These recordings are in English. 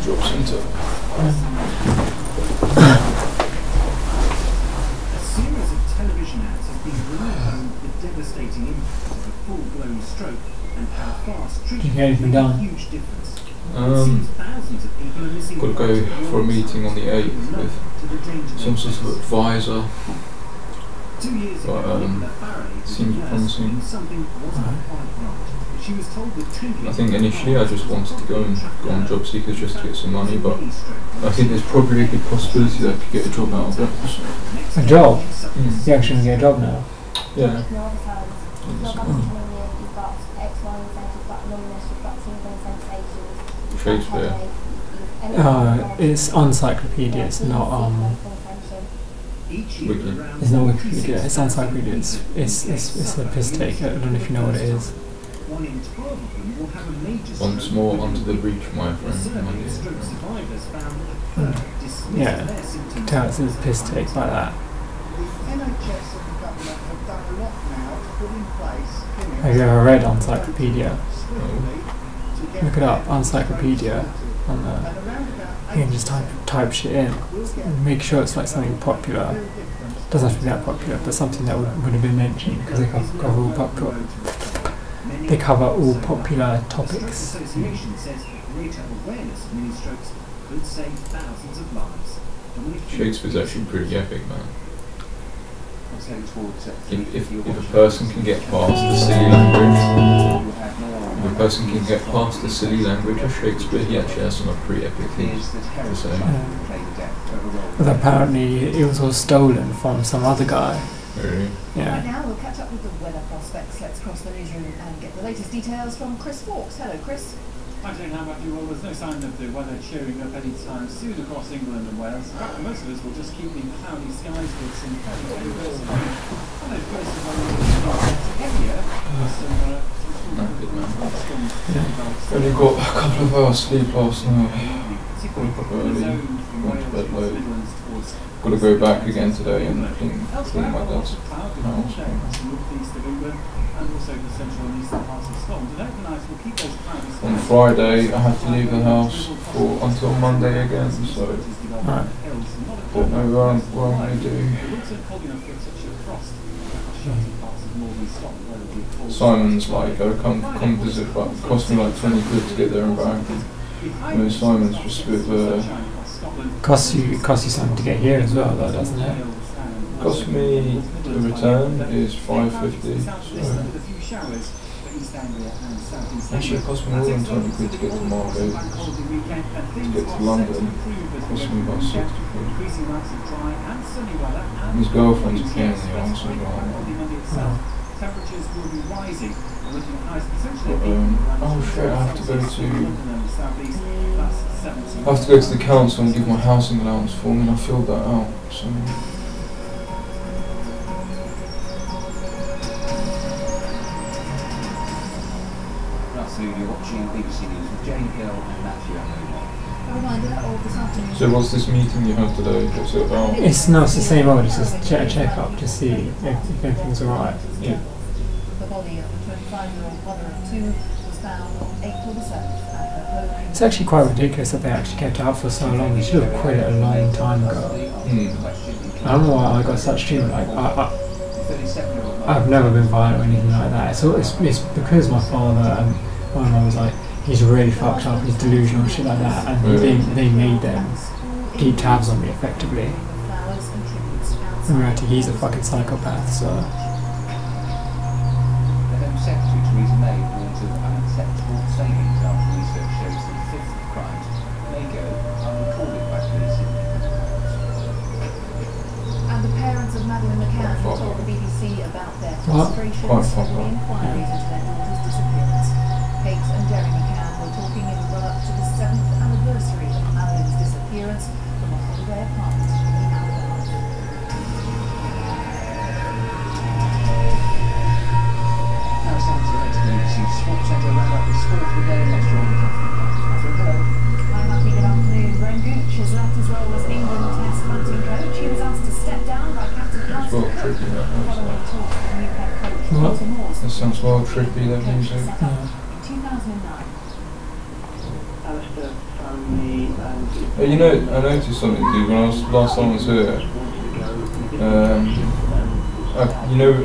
job centre. A series of television ads have been bringing home the devastating impact of a full-blown stroke and how fast treatment anything can done? make a huge difference. It seems thousands of people are missing Got to go for a meeting on the 8th with some sort of advisor. 2 years ago, Nicola Farrelly, seems promising. something wasn't quite right. She was told that I think initially I just wanted to go on job seekers just to get some money, but I think there's probably a good possibility that I could get a job out of it. A job? You actually get a job now? Yeah. Shakespeare. It's encyclopedia, it's not Wiki. it's not Wikipedia, it's encyclopedia, it's a piss take, I don't know if you know what it is. Once more onto the breach, my friend. Yeah, tell it's a piss take like that. Have you ever read Encyclopedia? Look it up, Encyclopedia, on you can just type shit in. Make sure it's like something popular. Doesn't have to be that popular, but something that would have been mentioned because they cover all popular. They cover all popular topics. Shakespeare's actually pretty epic, man. If a person can get past the silly language, of Shakespeare, he actually has some pretty epic things to say. But apparently it was all stolen from some other guy. Really? Yeah. Right now we'll catch up with the weather prospects. Let's cross the newsroom and get the latest details from Chris Fawkes. Hello, Chris. Hi Jane, how about you? Well, there's no sign of the weather cheering up anytime soon across England and Wales. In fact, most of us will just keep the cloudy skies with some fairly dangerous rain. And those places where we're heavier, Good man. Only got a couple of hours sleep last night. Woke up early, went to bed late. Got to go back again today and clean my dad's house. On Friday I had to leave the house until Monday again, so don't know what I'm going to do. Simon's like, oh come visit, but it cost me like 20 quid to get there and back. Simon's just a bit of a... Costs you something to get here as well though, doesn't it? Cost me, the return is $5.50, so... Actually, it cost me more than 20 quid to get to Margate. To get to London, it cost me about 60 quid. And his girlfriend's paying the answer as well. But, oh shit, I have to go to the council and give my housing allowance form, and I filled that out, so... You're watching BBC News with Jane Hill and Matthew Amon. So what's this meeting you had today? What's it about? It's the same old, it's just a check-up to see if everything's alright. Yeah. The body of the 25-year-old mother of two was found on April the 7th at her home. It's actually quite ridiculous that they actually kept it up for so long. They should have quit it a long time ago. I don't know why I got such treatment. Like I've never been violent or anything like that. It's because my father and my mum was like, he's really fucked up, he's delusional and shit like that, and they made them keep tabs on me effectively. In reality, he's a fucking psychopath, so... The Home Secretary Theresa May warns of unacceptable savings after research shows that a fifth of crimes may go unrecorded by police in And the parents of Madeleine McCann told the BBC about their frustrations over the inquiries into their daughter's disappearance. Kate and Jeremy McCann were talking in the run-up to the 7th anniversary of Madeleine's disappearance from a holiday apartment in the Alabama. Now it's time to head to the BBC Sports Centre round up the sport of the day. Let's join the hello. Hi, Matthew. Good afternoon. Graham Gooch has left his role as England Test hunting coach. He was asked to step down by Captain Alison well trippy, that following talks with the new head coach, Walter Moores. That sounds well trippy, that music. In 2009. Alistair from the You know, I noticed something, dude. When I was last time I was here,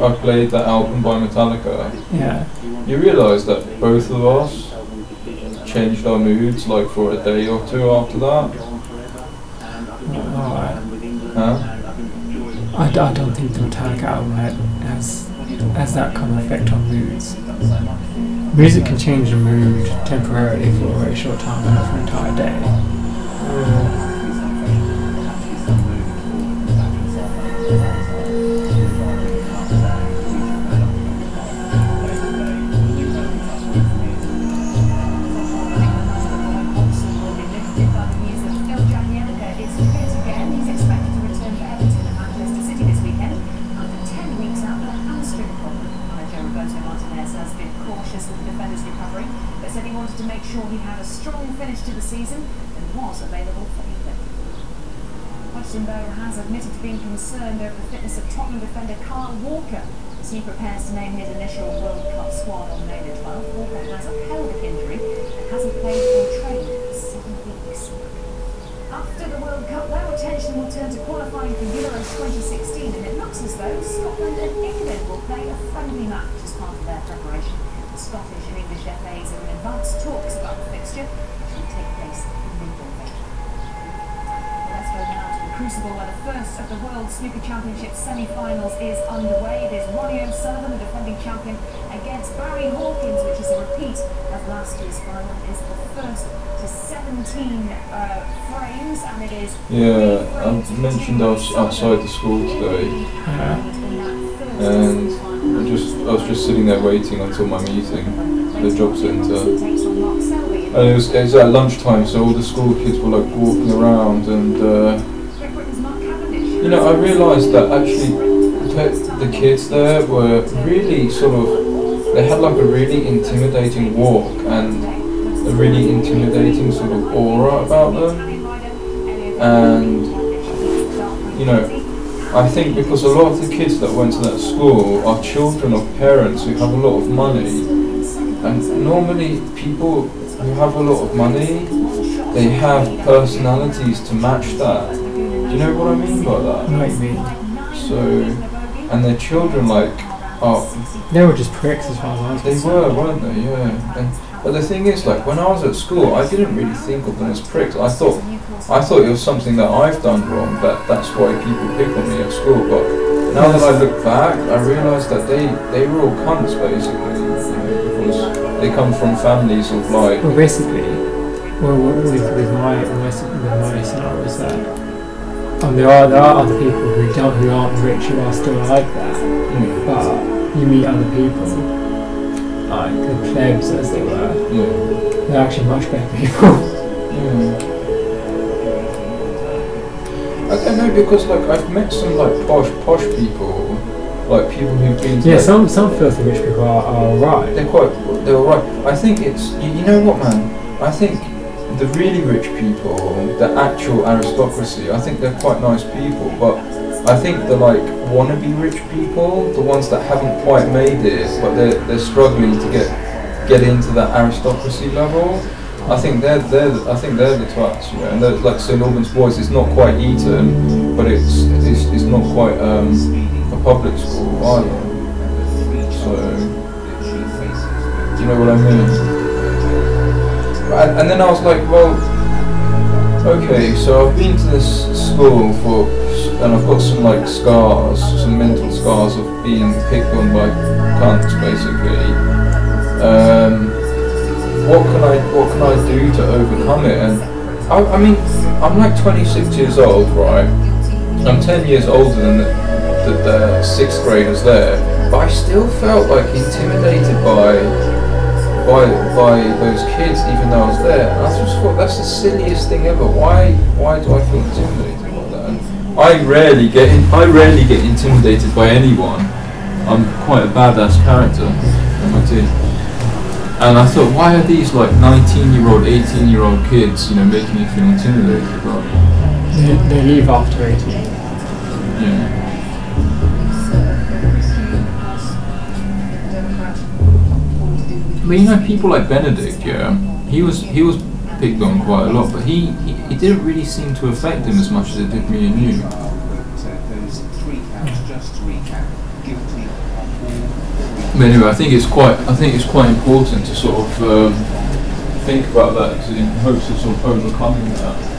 I played that album by Metallica. Yeah. You realise that both of us changed our moods like for a day or two after that? Alright. Huh? I don't think the Metallica album has that kind of effect on moods. Music can change the mood temporarily for a very short time, but not for an entire day. To make sure he had a strong finish to the season and was available for England. Hutchinson has admitted to being concerned over the fitness of Tottenham defender Kyle Walker as he prepares to name his initial World Cup squad on May the 12th. Walker has a pelvic injury and hasn't played or trained for 7 weeks. After the World Cup, though, attention will turn to qualifying for Euros 2016, and it looks as though Scotland and England will play a friendly match as part of their preparation. Scottish and English FAs are in advanced talks about the fixture, which will take place in mid-November. Well, let's go now to the Crucible, where the first of the World Snooker Championship semi-finals is underway. It is Ronnie O'Sullivan, the defending champion, against Barry Hawkins, which is a repeat of last year's final. It is the first to 17 frames, and it is... Yeah, I mentioned I was outside the school today, and I was just sitting there waiting until my meeting, the job centre, and it was at lunchtime, so all the school kids were like walking around, and you know, I realised that actually the kids there were really sort of, they had like a really intimidating walk and a really intimidating sort of aura about them, and you know, I think because a lot of the kids that went to that school are children of parents who have a lot of money, and normally people who have a lot of money, they have personalities to match that. Do you know what I mean by that? I know what you mean. So, and their children they were just pricks as far as I was they concerned. were, weren't they? Yeah. But the thing is, like, when I was at school, I didn't really think of them as pricks. I thought it was something that I've done wrong, that's why people pick on me at school. But now that I look back, I realise that they were all cunts, basically, you know, because they come from families of like... Well, basically, with my scenario is that there are other people who aren't rich who are still like that, but you meet other people, like the plebs as they were, they're actually much better people. I don't know, because like I've met some like posh people, like people who've been to, yeah, like, some filthy rich people are alright. they're alright. I think it's, you know what, man, I think the really rich people, the actual aristocracy, I think they're quite nice people, but I think the like wannabe rich people, the ones that haven't quite made it, but they're struggling to get into that aristocracy level, I think they're the twats, you know. And like St Albans Boys, it's not quite Eton, but it's not quite a public school either. So, do you know what I mean? And then I was like, well, okay, so I've been to this school and I've got some like scars, some mental scars of being picked on by cunts, basically. What can I do to overcome it? And I mean, I'm like 26 years old, right? I'm 10 years older than the 6th graders there, but I still felt like intimidated by those kids, even though I was there. And I just thought, that's the silliest thing ever. Why do I feel intimidated by that? And I rarely get intimidated by anyone. I'm quite a badass character in my team. And I thought, why are these like 19-year-old, 18-year-old kids, you know, making me feel intimidated? But they leave after 18. Yeah. But you know, people like Benedict, yeah, he was picked on quite a lot, but he didn't really seem to affect him as much as it did me and you. Those 3 counts, just to recap, guilty on all 3. But anyway, I think it's quite important to sort of think about that, because in hopes of sort of overcoming that.